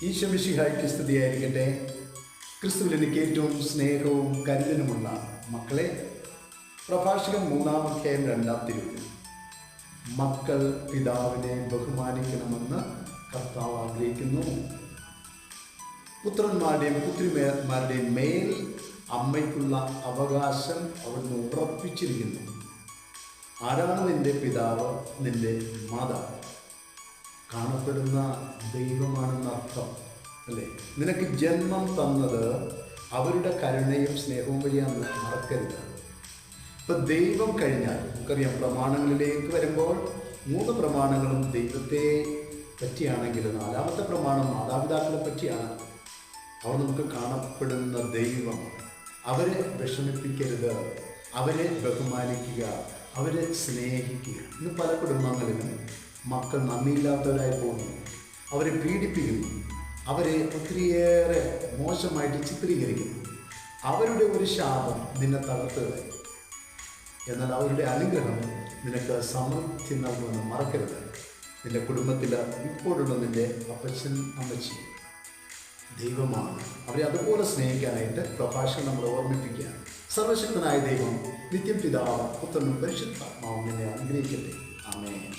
ഈശോ മിശിഹായ്ക്ക് സ്തുതിയായിരിക്കട്ടെ. ക്രിസ്തുവിൽ എനിക്ക് ഏറ്റവും സ്നേഹവും കരുതലുമുള്ള മക്കളെ, പ്രഭാഷകൻ 3-2 മക്കൾ പിതാവിനെ ബഹുമാനിക്കണമെന്ന് കർത്താവ് ആഗ്രഹിക്കുന്നു. പുത്രന്മാരുടെയും പുത്രിമാരുടെയും മേൽ അമ്മയ്ക്കുള്ള അവകാശം അവിടുന്ന് ഉറപ്പിച്ചിരിക്കുന്നു. ആരാണ് നിന്റെ പിതാവ്? നിന്റെ മാതാവ്. കാണപ്പെടുന്ന ദൈവമാണെന്ന് അർത്ഥം അല്ലേ? നിനക്ക് ജന്മം തന്നത് അവരുടെ കരുണയും സ്നേഹവും വഴിയാണെന്ന് മറക്കരുത്. ഇപ്പം ദൈവം കഴിഞ്ഞാൽ നമുക്കറിയാം, പ്രമാണങ്ങളിലേക്ക് വരുമ്പോൾ 3 പ്രമാണങ്ങളും ദൈവത്തെ പറ്റിയാണെങ്കിൽ 4-ാമത്തെ പ്രമാണം മാതാപിതാക്കളെ പറ്റിയാണ്. അവർ നമുക്ക് കാണപ്പെടുന്ന ദൈവമാണ്. അവരെ വിഷമിപ്പിക്കരുത്, അവരെ ബഹുമാനിക്കുക, അവരെ സ്നേഹിക്കുക. ഇന്ന് പല കുടുംബങ്ങളിലും മക്കൾ നന്ദിയില്ലാത്തവരായി പോകുന്നു, അവരെ പീഡിപ്പിക്കുന്നു, അവരെ ഒത്തിരിയേറെ മോശമായിട്ട് ചിത്രീകരിക്കുന്നു. അവരുടെ ഒരു ശാപം നിന്നെ തകർത്തുകളെ, എന്നാൽ അവരുടെ അനുഗ്രഹം നിനക്ക് സമൃദ്ധി നൽകുമെന്ന് മറക്കരുത്. നിന്റെ കുടുംബത്തിൽ ഇപ്പോഴുള്ള നിന്റെ അപ്പച്ചൻ അമ്മച്ചി ദൈവമാണ്. അവരെ അതുപോലെ സ്നേഹിക്കാനായിട്ട് പ്രഭാഷകൻ നമ്മളെ ഓർമ്മിപ്പിക്കുകയാണ്. സർവശക്തനായ ദൈവം, നിത്യം പിതാവ്, പുത്രനും പരിശുദ്ധാത്മാവും നിന്നെ അനുഗ്രഹിക്കട്ടെ. ആമേൻ.